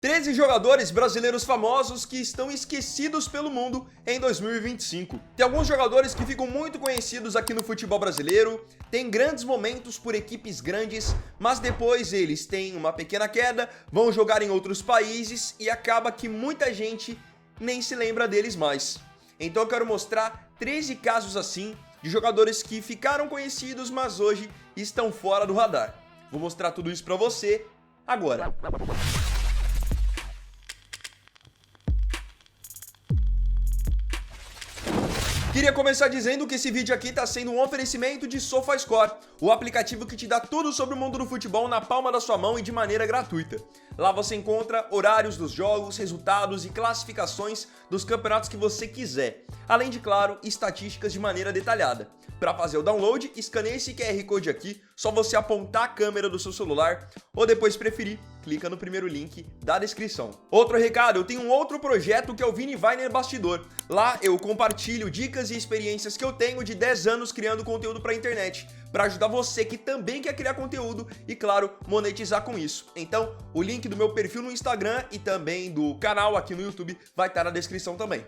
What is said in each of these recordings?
13 jogadores brasileiros famosos que estão esquecidos pelo mundo em 2025. Tem alguns jogadores que ficam muito conhecidos aqui no futebol brasileiro, têm grandes momentos por equipes grandes, mas depois eles têm uma pequena queda, vão jogar em outros países e acaba que muita gente nem se lembra deles mais. Então eu quero mostrar 13 casos assim de jogadores que ficaram conhecidos, mas hoje estão fora do radar. Vou mostrar tudo isso pra você agora. Queria começar dizendo que esse vídeo aqui está sendo um oferecimento de SofaScore, o aplicativo que te dá tudo sobre o mundo do futebol na palma da sua mão e de maneira gratuita. Lá você encontra horários dos jogos, resultados e classificações dos campeonatos que você quiser, além de, claro, estatísticas de maneira detalhada. Para fazer o download, escaneie esse QR Code aqui, só você apontar a câmera do seu celular ou depois preferir, clica no primeiro link da descrição. Outro recado, eu tenho um outro projeto que é o Vini Weiner Bastidor. Lá eu compartilho dicas e experiências que eu tenho de 10 anos criando conteúdo para a internet, para ajudar você que também quer criar conteúdo e, claro, monetizar com isso. Então, o link do meu perfil no Instagram e também do canal aqui no YouTube vai estar na descrição também.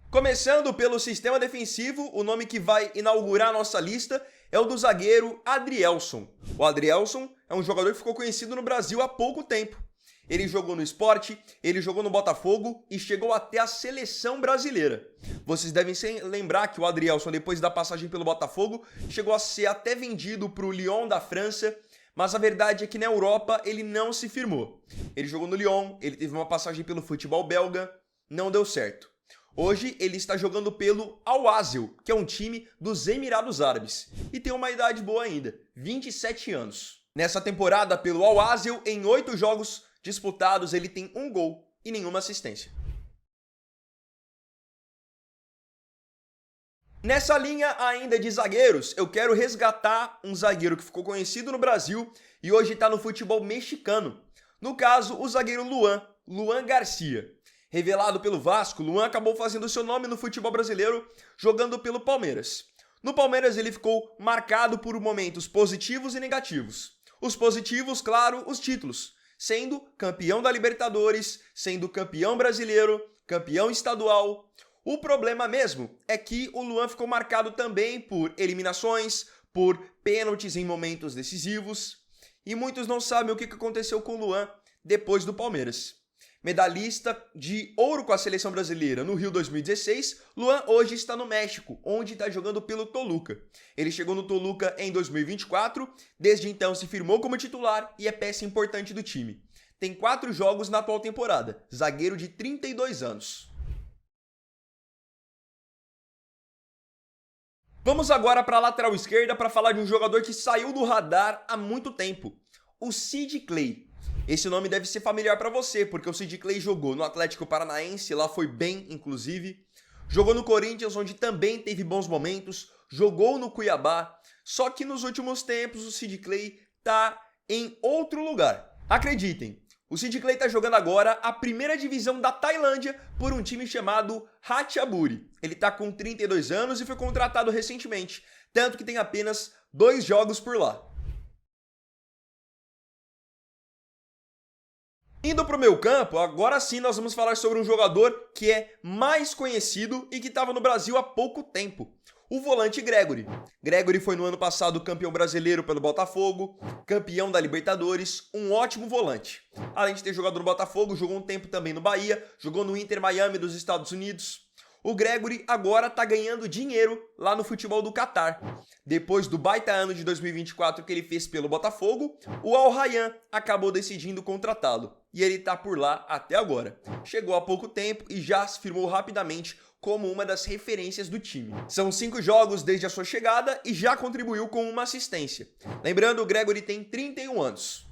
Começando pelo sistema defensivo, o nome que vai inaugurar a nossa lista é o do zagueiro Adrielson. O Adrielson é um jogador que ficou conhecido no Brasil há pouco tempo. Ele jogou no Sport, ele jogou no Botafogo e chegou até a seleção brasileira. Vocês devem se lembrar que o Adrielson, depois da passagem pelo Botafogo, chegou a ser até vendido para o Lyon da França, mas a verdade é que na Europa ele não se firmou. Ele jogou no Lyon, ele teve uma passagem pelo futebol belga, não deu certo. Hoje ele está jogando pelo Al-Ahly, que é um time dos Emirados Árabes, e tem uma idade boa ainda, 27 anos. Nessa temporada pelo Al-Ahly, em 8 jogos disputados, ele tem 1 gol e nenhuma assistência. Nessa linha ainda de zagueiros, eu quero resgatar um zagueiro que ficou conhecido no Brasil e hoje está no futebol mexicano. No caso, o zagueiro Luan Garcia. Revelado pelo Vasco, Luan acabou fazendo seu nome no futebol brasileiro jogando pelo Palmeiras. No Palmeiras ele ficou marcado por momentos positivos e negativos. Os positivos, claro, os títulos, sendo campeão da Libertadores, sendo campeão brasileiro, campeão estadual. O problema mesmo é que o Luan ficou marcado também por eliminações, por pênaltis em momentos decisivos, e muitos não sabem o que aconteceu com o Luan depois do Palmeiras. Medalhista de ouro com a seleção brasileira no Rio 2016, Luan hoje está no México, onde está jogando pelo Toluca. Ele chegou no Toluca em 2024, desde então se firmou como titular e é peça importante do time. Tem 4 jogos na atual temporada, zagueiro de 32 anos. Vamos agora para a lateral esquerda para falar de um jogador que saiu do radar há muito tempo, o Sid Clay. Esse nome deve ser familiar para você, porque o Sid Clay jogou no Atlético Paranaense, lá foi bem, inclusive. Jogou no Corinthians, onde também teve bons momentos. Jogou no Cuiabá. Só que nos últimos tempos o Sid Clay tá em outro lugar. Acreditem, o Sid Clay tá jogando agora a primeira divisão da Tailândia por um time chamado Ratchaburi. Ele tá com 32 anos e foi contratado recentemente, tanto que tem apenas 2 jogos por lá. Indo para o meio campo, agora sim nós vamos falar sobre um jogador que é mais conhecido e que estava no Brasil há pouco tempo. O volante Gregore. Gregore foi no ano passado campeão brasileiro pelo Botafogo, campeão da Libertadores, um ótimo volante. Além de ter jogado no Botafogo, jogou um tempo também no Bahia, jogou no Inter Miami dos Estados Unidos. O Gregore agora está ganhando dinheiro lá no futebol do Catar. Depois do baita ano de 2024 que ele fez pelo Botafogo, o Al Rayyan acabou decidindo contratá-lo. E ele está por lá até agora. Chegou há pouco tempo e já se firmou rapidamente como uma das referências do time. São 5 jogos desde a sua chegada e já contribuiu com uma assistência. Lembrando, o Gregore tem 31 anos.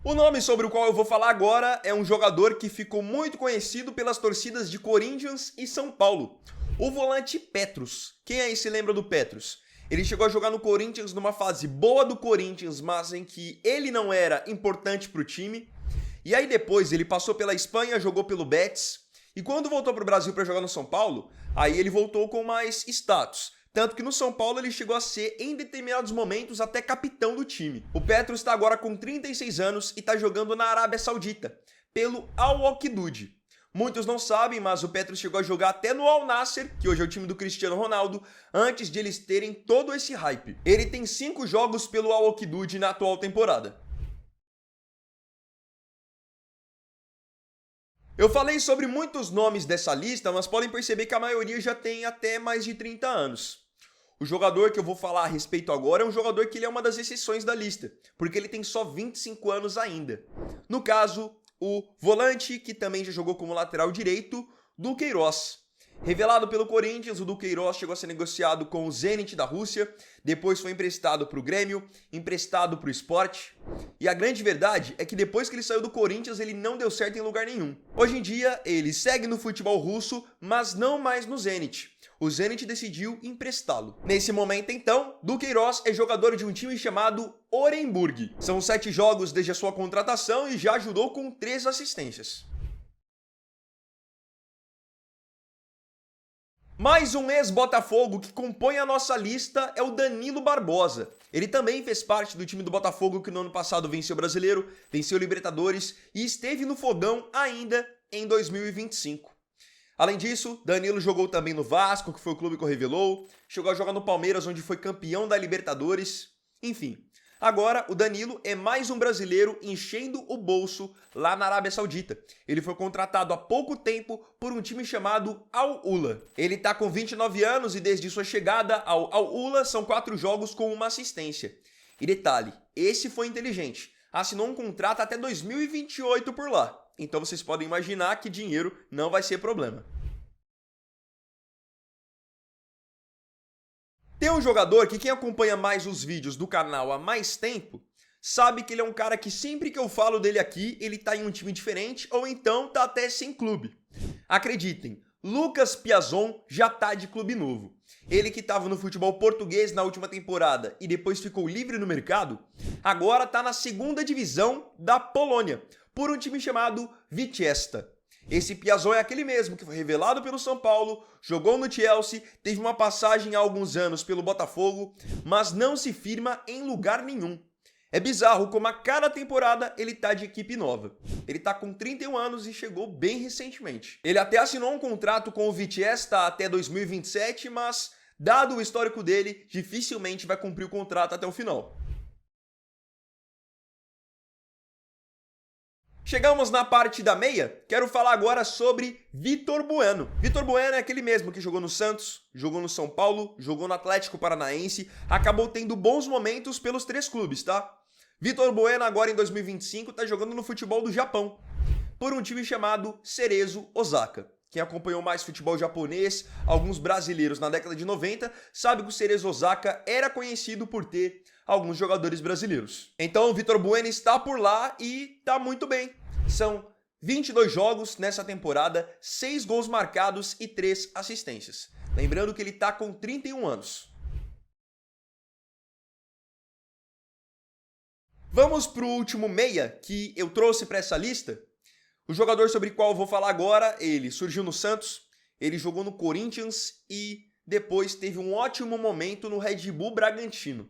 O nome sobre o qual eu vou falar agora é um jogador que ficou muito conhecido pelas torcidas de Corinthians e São Paulo. O volante Petrus. Quem aí se lembra do Petrus? Ele chegou a jogar no Corinthians numa fase boa do Corinthians, mas em que ele não era importante para o time. E aí depois ele passou pela Espanha, jogou pelo Betis. E quando voltou para o Brasil para jogar no São Paulo, aí ele voltou com mais status. Tanto que no São Paulo ele chegou a ser, em determinados momentos, até capitão do time. O Petros está agora com 36 anos e está jogando na Arábia Saudita, pelo Al-Waqidud. Muitos não sabem, mas o Petros chegou a jogar até no Al-Nassr, que hoje é o time do Cristiano Ronaldo, antes de eles terem todo esse hype. Ele tem 5 jogos pelo Al-Waqidud na atual temporada. Eu falei sobre muitos nomes dessa lista, mas podem perceber que a maioria já tem até mais de 30 anos. O jogador que eu vou falar a respeito agora é um jogador que ele é uma das exceções da lista, porque ele tem só 25 anos ainda. No caso, o volante, que também já jogou como lateral direito, Duqueiroz. Revelado pelo Corinthians, o Duqueiroz chegou a ser negociado com o Zenit da Rússia, depois foi emprestado para o Grêmio, emprestado para o Sport. E a grande verdade é que depois que ele saiu do Corinthians, ele não deu certo em lugar nenhum. Hoje em dia, ele segue no futebol russo, mas não mais no Zenit. O Zenit decidiu emprestá-lo. Nesse momento, então, Duqueiroz é jogador de um time chamado Orenburg. São 7 jogos desde a sua contratação e já ajudou com 3 assistências. Mais um ex-Botafogo que compõe a nossa lista é o Danilo Barbosa. Ele também fez parte do time do Botafogo que no ano passado venceu o Brasileiro, venceu o Libertadores e esteve no fogão ainda em 2025. Além disso, Danilo jogou também no Vasco, que foi o clube que o revelou, chegou a jogar no Palmeiras, onde foi campeão da Libertadores, enfim. Agora, o Danilo é mais um brasileiro enchendo o bolso lá na Arábia Saudita. Ele foi contratado há pouco tempo por um time chamado Al-Ula. Ele está com 29 anos e desde sua chegada ao Al-Ula são 4 jogos com uma assistência. E detalhe, esse foi inteligente. Assinou um contrato até 2028 por lá. Então vocês podem imaginar que dinheiro não vai ser problema. Tem um jogador que quem acompanha mais os vídeos do canal há mais tempo sabe que ele é um cara que sempre que eu falo dele aqui, ele tá em um time diferente ou então tá até sem clube. Acreditem, Lucas Piazon já tá de clube novo. Ele que estava no futebol português na última temporada e depois ficou livre no mercado, agora tá na 2ª divisão da Polônia, por um time chamado Vichesta. Esse Piazon é aquele mesmo que foi revelado pelo São Paulo, jogou no Chelsea, teve uma passagem há alguns anos pelo Botafogo, mas não se firma em lugar nenhum. É bizarro como a cada temporada ele tá de equipe nova. Ele tá com 31 anos e chegou bem recentemente. Ele até assinou um contrato com o Vichesta até 2027, mas dado o histórico dele, dificilmente vai cumprir o contrato até o final. Chegamos na parte da meia, quero falar agora sobre Vitor Bueno. Vitor Bueno é aquele mesmo que jogou no Santos, jogou no São Paulo, jogou no Atlético Paranaense, acabou tendo bons momentos pelos 3 clubes, tá? Vitor Bueno agora em 2025 tá jogando no futebol do Japão, por um time chamado Cerezo Osaka. Quem acompanhou mais futebol japonês, alguns brasileiros na década de 90, sabe que o Cerezo Osaka era conhecido por ter alguns jogadores brasileiros. Então o Vitor Bueno está por lá e tá muito bem. São 22 jogos nessa temporada, 6 gols marcados e 3 assistências. Lembrando que ele tá com 31 anos. Vamos pro último meia que eu trouxe para essa lista. O jogador sobre o qual eu vou falar agora, ele surgiu no Santos, ele jogou no Corinthians e depois teve um ótimo momento no Red Bull Bragantino.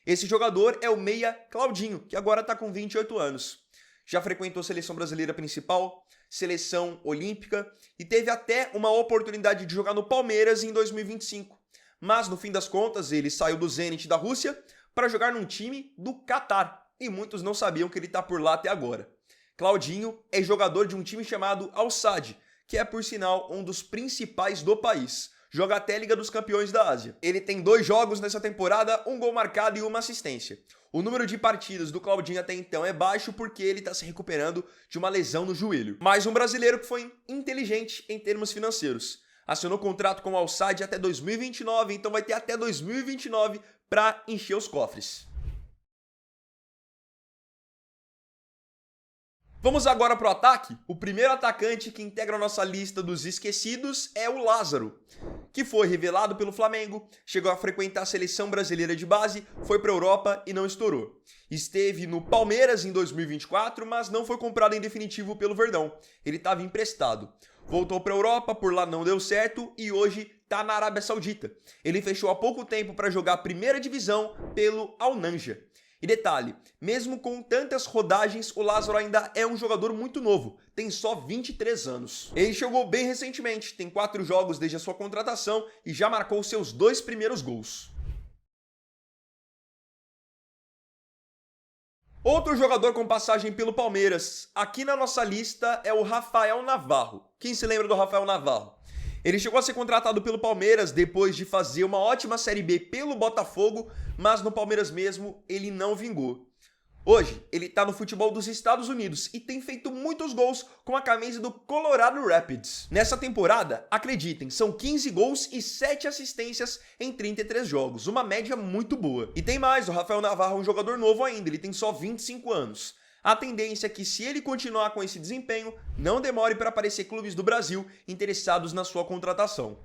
Esse jogador é o meia Claudinho, que agora está com 28 anos. Já frequentou a seleção brasileira principal, seleção olímpica e teve até uma oportunidade de jogar no Palmeiras em 2025. Mas no fim das contas ele saiu do Zenit da Rússia para jogar num time do Catar e muitos não sabiam que ele está por lá até agora. Claudinho é jogador de um time chamado Al-Sadd, que é por sinal um dos principais do país. Joga até a Liga dos Campeões da Ásia. Ele tem 2 jogos nessa temporada, 1 gol marcado e 1 assistência. O número de partidas do Claudinho até então é baixo porque ele está se recuperando de uma lesão no joelho. Mais um brasileiro que foi inteligente em termos financeiros. Assinou contrato com o Al-Sadd até 2029, então vai ter até 2029 para encher os cofres. Vamos agora para o ataque. O primeiro atacante que integra a nossa lista dos esquecidos é o Lázaro, que foi revelado pelo Flamengo, chegou a frequentar a seleção brasileira de base, foi para a Europa e não estourou. Esteve no Palmeiras em 2024, mas não foi comprado em definitivo pelo Verdão. Ele estava emprestado. Voltou para a Europa, por lá não deu certo e hoje tá na Arábia Saudita. Ele fechou há pouco tempo para jogar a primeira divisão pelo Al Nassr. E detalhe, mesmo com tantas rodagens, o Lázaro ainda é um jogador muito novo, tem só 23 anos. Ele chegou bem recentemente, tem 4 jogos desde a sua contratação e já marcou seus 2 primeiros gols. Outro jogador com passagem pelo Palmeiras, aqui na nossa lista, é o Rafael Navarro. Quem se lembra do Rafael Navarro? Ele chegou a ser contratado pelo Palmeiras depois de fazer uma ótima Série B pelo Botafogo, mas no Palmeiras mesmo ele não vingou. Hoje, ele tá no futebol dos Estados Unidos e tem feito muitos gols com a camisa do Colorado Rapids. Nessa temporada, acreditem, são 15 gols e 7 assistências em 33 jogos, uma média muito boa. E tem mais, o Rafael Navarro é um jogador novo ainda, ele tem só 25 anos. A tendência é que, se ele continuar com esse desempenho, não demore para aparecer clubes do Brasil interessados na sua contratação.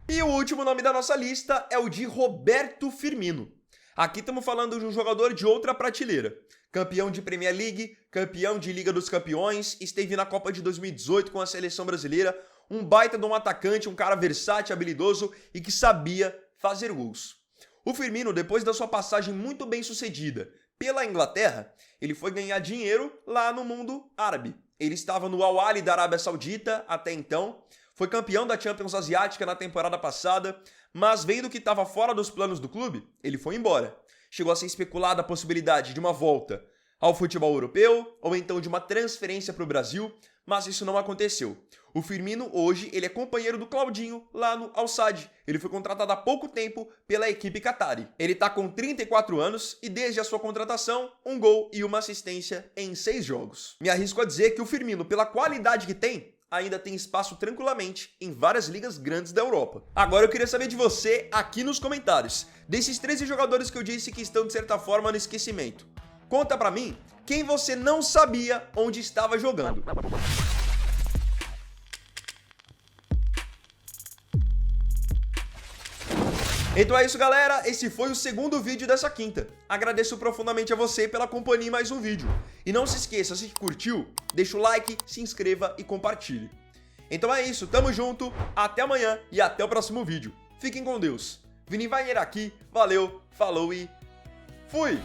E o último nome da nossa lista é o de Roberto Firmino. Aqui estamos falando de um jogador de outra prateleira. Campeão de Premier League, campeão de Liga dos Campeões, esteve na Copa de 2018 com a seleção brasileira, um baita de um atacante, um cara versátil, habilidoso e que sabia fazer gols. O Firmino, depois da sua passagem muito bem sucedida pela Inglaterra, ele foi ganhar dinheiro lá no mundo árabe. Ele estava no Al Ahly da Arábia Saudita até então, foi campeão da Champions Asiática na temporada passada, mas vendo que estava fora dos planos do clube, ele foi embora. Chegou a ser especulada a possibilidade de uma volta ao futebol europeu ou então de uma transferência para o Brasil, mas isso não aconteceu. O Firmino hoje ele é companheiro do Claudinho lá no Al Sadd. Ele foi contratado há pouco tempo pela equipe Qatari. Ele está com 34 anos e desde a sua contratação, um gol e uma assistência em 6 jogos. Me arrisco a dizer que o Firmino, pela qualidade que tem, ainda tem espaço tranquilamente em várias ligas grandes da Europa. Agora eu queria saber de você aqui nos comentários, desses 13 jogadores que eu disse que estão de certa forma no esquecimento. Conta pra mim quem você não sabia onde estava jogando. Então é isso, galera, esse foi o segundo vídeo dessa quinta. Agradeço profundamente a você pela companhia em mais um vídeo. E não se esqueça, se curtiu, deixa o like, se inscreva e compartilhe. Então é isso, tamo junto, até amanhã e até o próximo vídeo. Fiquem com Deus. Vini Wagner aqui, valeu, falou e fui!